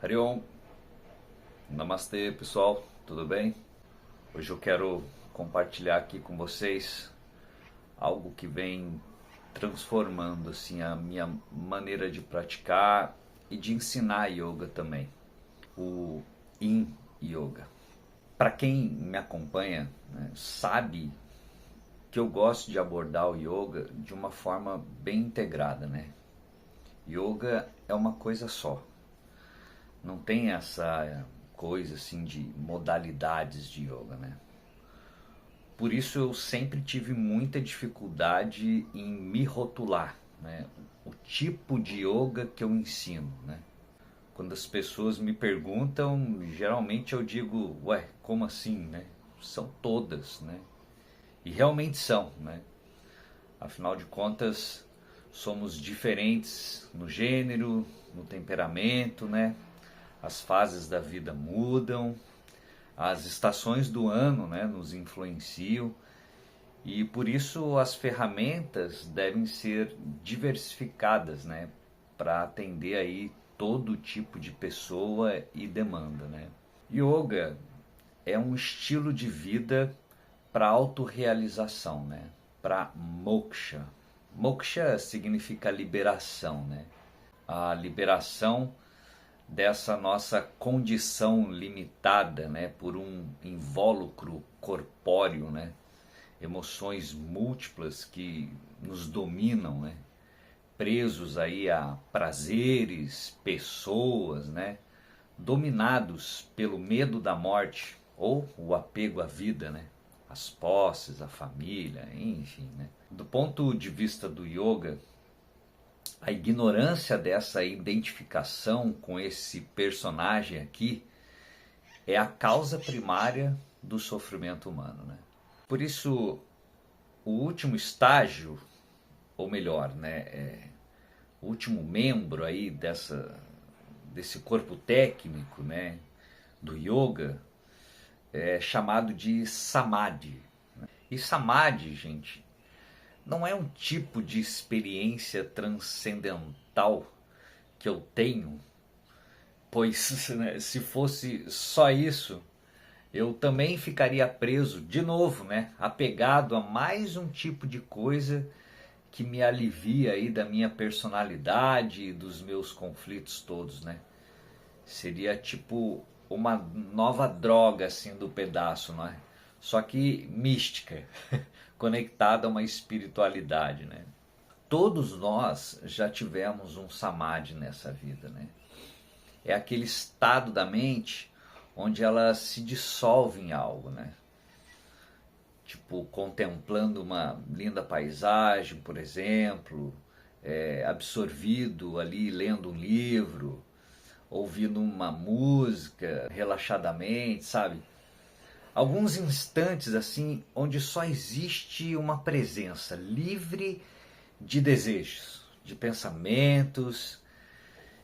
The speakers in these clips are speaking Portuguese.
Hariom, Namastê pessoal, tudo bem? Hoje eu quero compartilhar aqui com vocês algo que vem transformando assim a minha maneira de praticar e de ensinar yoga também, o Yin Yoga. Para quem me acompanha, né, sabe que eu gosto de abordar o yoga de uma forma bem integrada, né? Yoga é uma coisa só. Não tem essa coisa assim de modalidades de yoga, né? Por isso eu sempre tive muita dificuldade em me rotular, né? O tipo de yoga que eu ensino, né? Quando as pessoas me perguntam, geralmente eu digo, ué, como assim, né? São todas, né? E realmente são, né? Afinal de contas, somos diferentes no gênero, no temperamento, né? As fases da vida mudam, as estações do ano, né, nos influenciam e por isso as ferramentas devem ser diversificadas, né, para atender aí todo tipo de pessoa e demanda, né. Yoga é um estilo de vida para autorrealização, né, para moksha. Moksha significa liberação, né. A liberação dessa nossa condição limitada, né, por um invólucro corpóreo, né, emoções múltiplas que nos dominam, né, presos aí a prazeres, pessoas, né, dominados pelo medo da morte ou o apego à vida, né, as posses, a família, enfim, né. Do ponto de vista do yoga, a ignorância dessa identificação com esse personagem aqui é a causa primária do sofrimento humano, né? Por isso, o último estágio, ou melhor, né, o último membro aí desse corpo técnico, né, do yoga, é chamado de samadhi. E samadhi, gente, não é um tipo de experiência transcendental que eu tenho, pois né, se fosse só isso, eu também ficaria preso de novo, né, apegado a mais um tipo de coisa que me alivia aí da minha personalidade e dos meus conflitos todos, né? Seria tipo uma nova droga assim do pedaço, não é? Só que mística, conectada a uma espiritualidade, né? Todos nós já tivemos um samadhi nessa vida, né? É aquele estado da mente onde ela se dissolve em algo, né? Tipo, contemplando uma linda paisagem, por exemplo, absorvido ali lendo um livro, ouvindo uma música relaxadamente, sabe? Alguns instantes assim, onde só existe uma presença livre de desejos, de pensamentos,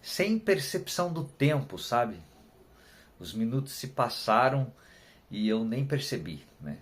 sem percepção do tempo, sabe? Os minutos se passaram e eu nem percebi, né?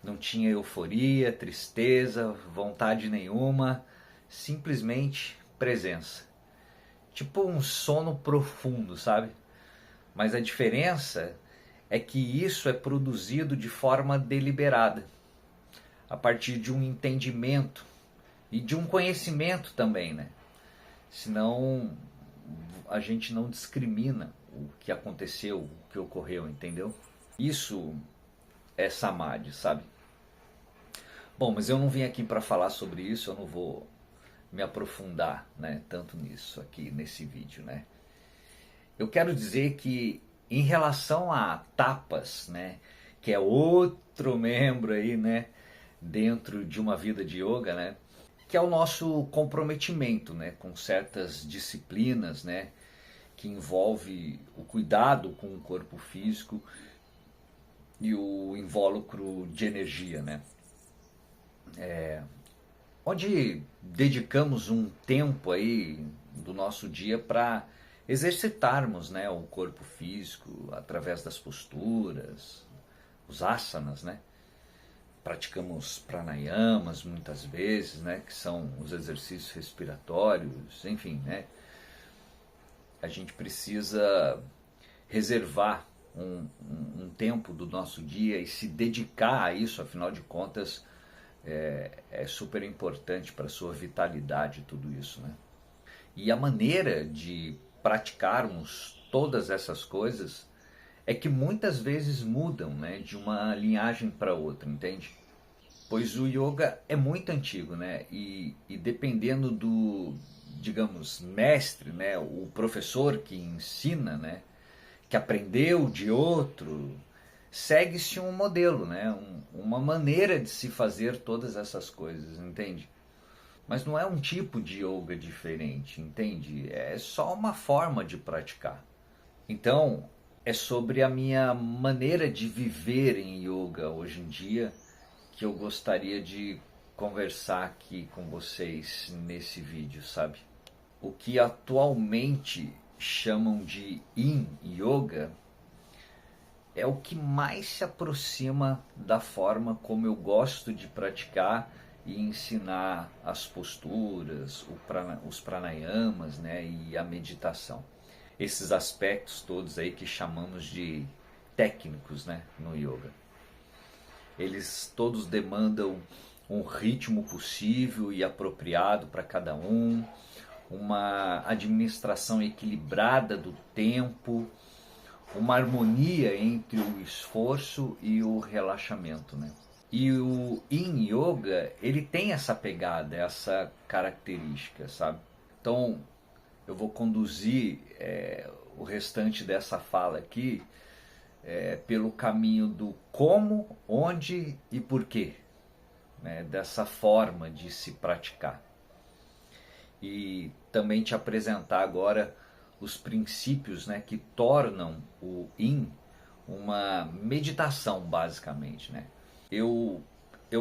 Não tinha euforia, tristeza, vontade nenhuma, simplesmente presença. Tipo um sono profundo, sabe? Mas a diferença é que isso é produzido de forma deliberada, a partir de um entendimento e de um conhecimento também, né? Senão a gente não discrimina o que aconteceu, o que ocorreu, entendeu? Isso é samadhi, sabe? Bom, mas eu não vim aqui para falar sobre isso, eu não vou me aprofundar, né, tanto nisso aqui nesse vídeo, né? Eu quero dizer que em relação a tapas, né, que é outro membro aí, né, dentro de uma vida de yoga, né, que é o nosso comprometimento, né, com certas disciplinas, né, que envolve o cuidado com o corpo físico e o invólucro de energia, né? Onde dedicamos um tempo aí do nosso dia para exercitarmos, né, o corpo físico através das posturas, os asanas, né? Praticamos pranayamas muitas vezes, né, que são os exercícios respiratórios, enfim, né? a gente precisa reservar um tempo do nosso dia e se dedicar a isso, afinal de contas, é super importante para a sua vitalidade tudo isso, né? E a maneira de praticarmos todas essas coisas é que muitas vezes mudam, né, de uma linhagem para outra, entende? Pois o yoga é muito antigo, né? E dependendo do, digamos, mestre, né, o professor que ensina, né, que aprendeu de outro, segue-se um modelo, né, uma maneira de se fazer todas essas coisas, entende? Mas não é um tipo de yoga diferente, entende? É só uma forma de praticar. Então, é sobre a minha maneira de viver em yoga hoje em dia que eu gostaria de conversar aqui com vocês nesse vídeo, sabe? O que atualmente chamam de Yin Yoga é o que mais se aproxima da forma como eu gosto de praticar e ensinar as posturas, os pranayamas, né, e a meditação. Esses aspectos todos aí que chamamos de técnicos, né, no yoga. Eles todos demandam um ritmo possível e apropriado para cada um, uma administração equilibrada do tempo, uma harmonia entre o esforço e o relaxamento, né? E o Yin Yoga, ele tem essa pegada, essa característica, sabe? Então, eu vou conduzir o restante dessa fala aqui pelo caminho do como, onde e porquê, né? Dessa forma de se praticar. E também te apresentar agora os princípios, né, que tornam o Yin uma meditação, basicamente, né? Eu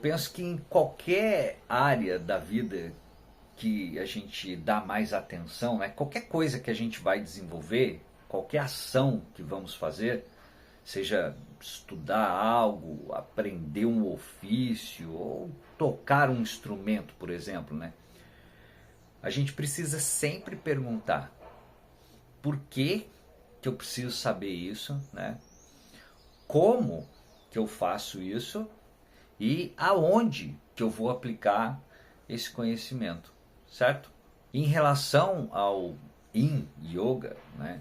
penso que em qualquer área da vida que a gente dá mais atenção, né, qualquer coisa que a gente vai desenvolver, qualquer ação que vamos fazer, seja estudar algo, aprender um ofício ou tocar um instrumento, por exemplo, né? A gente precisa sempre perguntar: por que eu preciso saber isso, né? Como que eu faço isso e aonde que eu vou aplicar esse conhecimento, certo? Em relação ao Yin Yoga, né,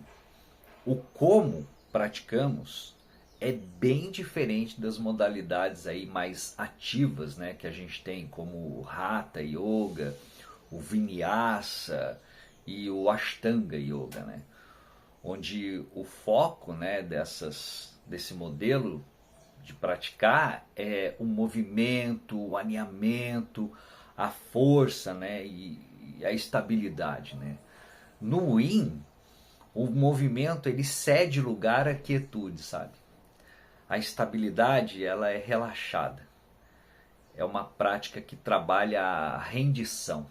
o como praticamos é bem diferente das modalidades aí mais ativas, né, que a gente tem, como o Hatha Yoga, o Vinyasa e o Ashtanga Yoga, né? Onde o foco, né, desse modelo de praticar é o movimento, o alinhamento, a força, né, e a estabilidade, né? No Yin, o movimento ele cede lugar à quietude, sabe? A estabilidade ela é relaxada. É uma prática que trabalha a rendição.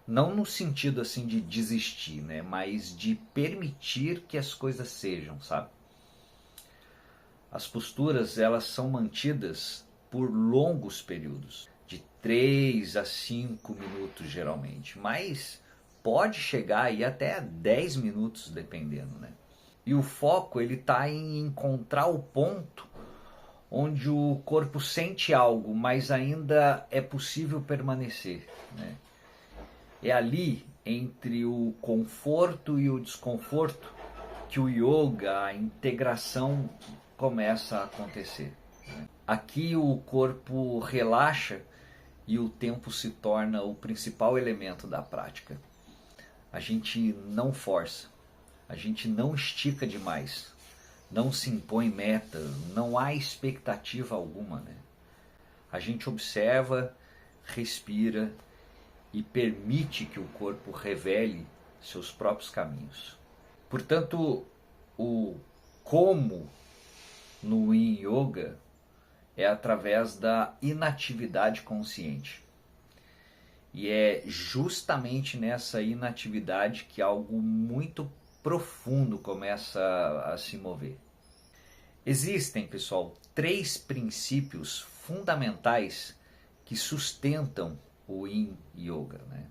Não no sentido assim de desistir, né? Mas de permitir que as coisas sejam, sabe? As posturas elas são mantidas por longos períodos, de 3 a 5 minutos geralmente, mas pode chegar aí até 10 minutos dependendo, né? E o foco ele está em encontrar o ponto onde o corpo sente algo, mas ainda é possível permanecer, né? É ali, entre o conforto e o desconforto, que o yoga, a integração começa a acontecer. Aqui o corpo relaxa e o tempo se torna o principal elemento da prática. A gente não força, a gente não estica demais, não se impõe meta, não há expectativa alguma, né? A gente observa, respira e permite que o corpo revele seus próprios caminhos. Portanto, o como no Yin Yoga é através da inatividade consciente. E é justamente nessa inatividade que algo muito profundo começa a se mover. Existem, pessoal, 3 princípios fundamentais que sustentam o Yin Yoga, né?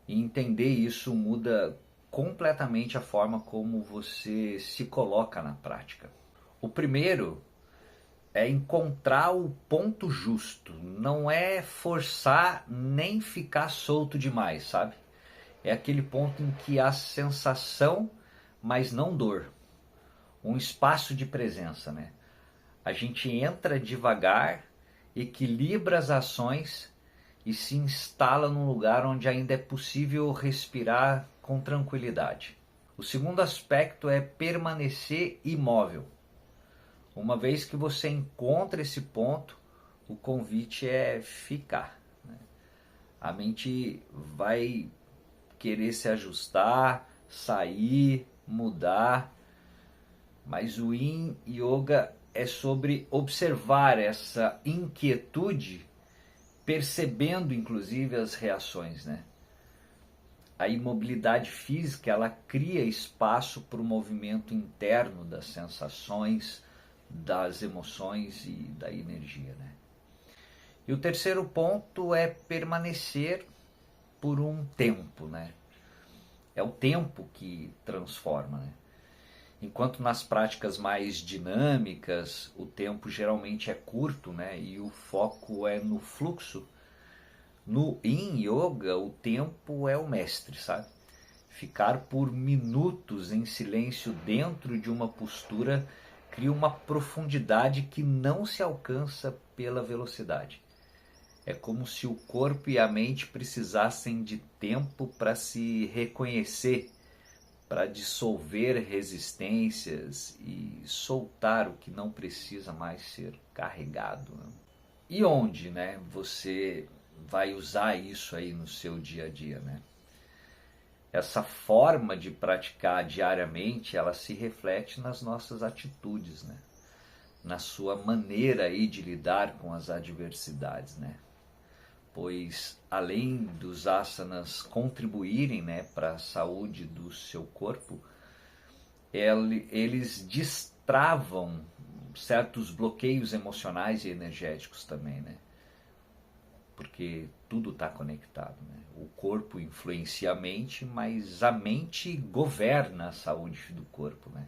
E entender isso muda completamente a forma como você se coloca na prática. O primeiro é encontrar o ponto justo, não é forçar nem ficar solto demais, sabe? É aquele ponto em que há sensação, mas não dor. Um espaço de presença, né? A gente entra devagar, equilibra as ações e se instala num lugar onde ainda é possível respirar com tranquilidade. O segundo aspecto é permanecer imóvel. Uma vez que você encontra esse ponto, o convite é ficar, né? A mente vai querer se ajustar, sair, mudar, mas o Yin Yoga é sobre observar essa inquietude, percebendo inclusive as reações, né? A imobilidade física, ela cria espaço para o movimento interno das sensações, das emoções e da energia, né? E o terceiro ponto é permanecer por um tempo, né? É o tempo que transforma, né? Enquanto nas práticas mais dinâmicas, o tempo geralmente é curto, né? E o foco é no fluxo. No Yin Yoga, o tempo é o mestre, sabe? Ficar por minutos em silêncio dentro de uma postura cria uma profundidade que não se alcança pela velocidade. É como se o corpo e a mente precisassem de tempo para se reconhecer, para dissolver resistências e soltar o que não precisa mais ser carregado, né? E onde, né, você vai usar isso aí no seu dia a dia, né? Essa forma de praticar diariamente, ela se reflete nas nossas atitudes, né? Na sua maneira aí de lidar com as adversidades, né? Pois além dos asanas contribuírem, né, para a saúde do seu corpo, eles destravam certos bloqueios emocionais e energéticos também, né? Porque tudo está conectado, né? O corpo influencia a mente, mas a mente governa a saúde do corpo, né?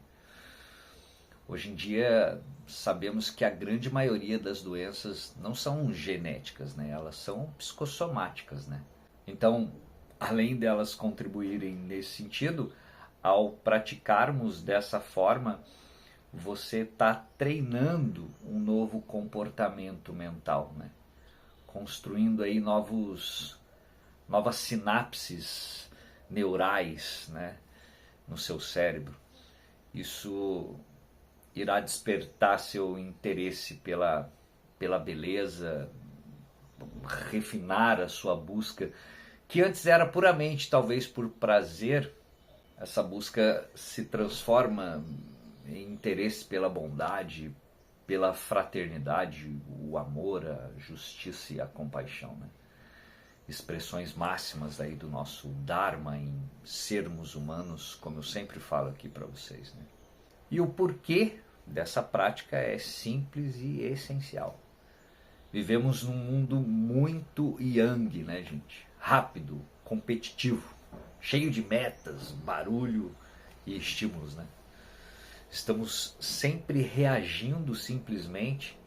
Hoje em dia sabemos que a grande maioria das doenças não são genéticas, né? Elas são psicossomáticas, né? Então, além delas contribuírem nesse sentido, ao praticarmos dessa forma, você está treinando um novo comportamento mental, né? Construindo aí novas sinapses neurais, né, no seu cérebro. Isso irá despertar seu interesse pela beleza, refinar a sua busca, que antes era puramente talvez por prazer. Essa busca se transforma em interesse pela bondade, pela fraternidade, o amor, a justiça e a compaixão, né? Expressões máximas aí do nosso Dharma em sermos humanos, como eu sempre falo aqui para vocês, né? E o porquê dessa prática é simples e essencial. Vivemos num mundo muito yang, né, gente? Rápido, competitivo, cheio de metas, barulho e estímulos, né? Estamos sempre reagindo simplesmente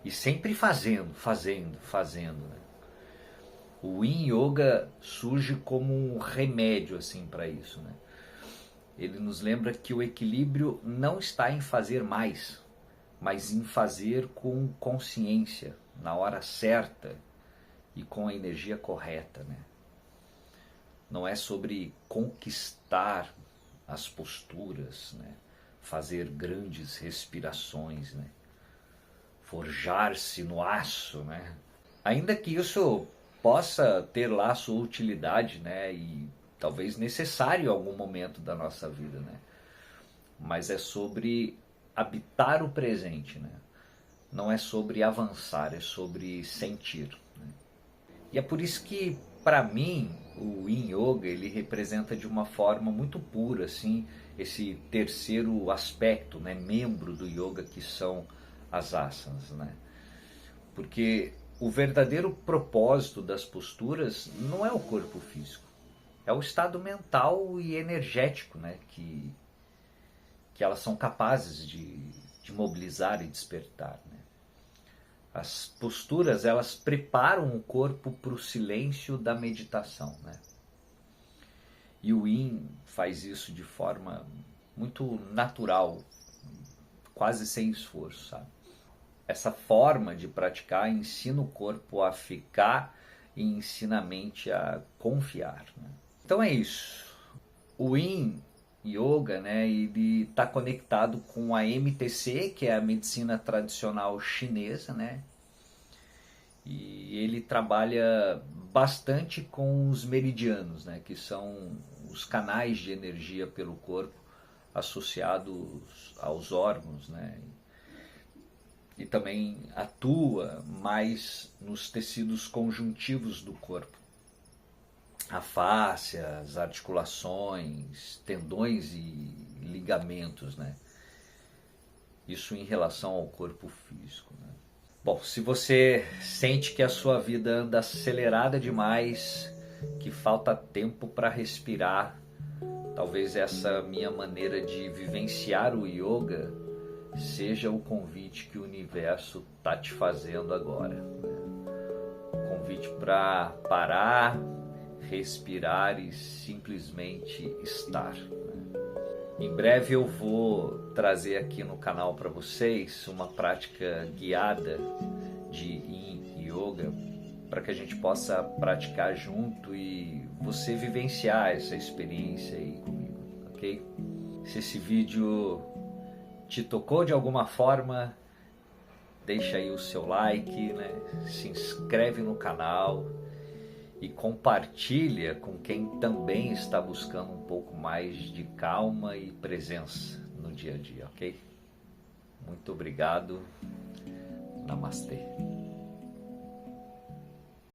e sempre fazendo, né? O Yin Yoga surge como um remédio assim para isso, né? Ele nos lembra que o equilíbrio não está em fazer mais, mas em fazer com consciência, na hora certa e com a energia correta, né? Não é sobre conquistar as posturas, né? Fazer grandes respirações, né? Forjar-se no aço, né? Ainda que isso possa ter lá sua utilidade, né? E talvez necessário em algum momento da nossa vida, né? Mas é sobre habitar o presente, né? Não é sobre avançar, é sobre sentir, né? E é por isso que, para mim, o Yin Yoga, ele representa de uma forma muito pura, assim, esse terceiro aspecto, né, membro do yoga, que são as asanas, né? Porque o verdadeiro propósito das posturas não é o corpo físico. é o estado mental e energético, né, que elas são capazes de mobilizar e despertar, né? As posturas, elas preparam o corpo para o silêncio da meditação, né? E o Yin faz isso de forma muito natural, quase sem esforço, sabe? Essa forma de praticar ensina o corpo a ficar e ensina a mente a confiar, né? Então é isso. O Yin Yoga, né, ele está conectado com a MTC, que é a medicina tradicional chinesa, né? E ele trabalha bastante com os meridianos, né, que são os canais de energia pelo corpo associados aos órgãos, né? E também atua mais nos tecidos conjuntivos do corpo. A face, as articulações, tendões e ligamentos, né? Isso em relação ao corpo físico, né? Bom, se você sente que a sua vida anda acelerada demais, que falta tempo para respirar, talvez essa minha maneira de vivenciar o yoga seja o convite que o universo está te fazendo agora, né? O convite para parar, respirar e simplesmente estar, né? Em breve eu vou trazer aqui no canal para vocês uma prática guiada de Yin Yoga para que a gente possa praticar junto e você vivenciar essa experiência aí comigo, ok? Se esse vídeo te tocou de alguma forma, deixa aí o seu like, né? Se inscreve no canal e compartilha com quem também está buscando um pouco mais de calma e presença no dia a dia, ok? Muito obrigado. Namastê.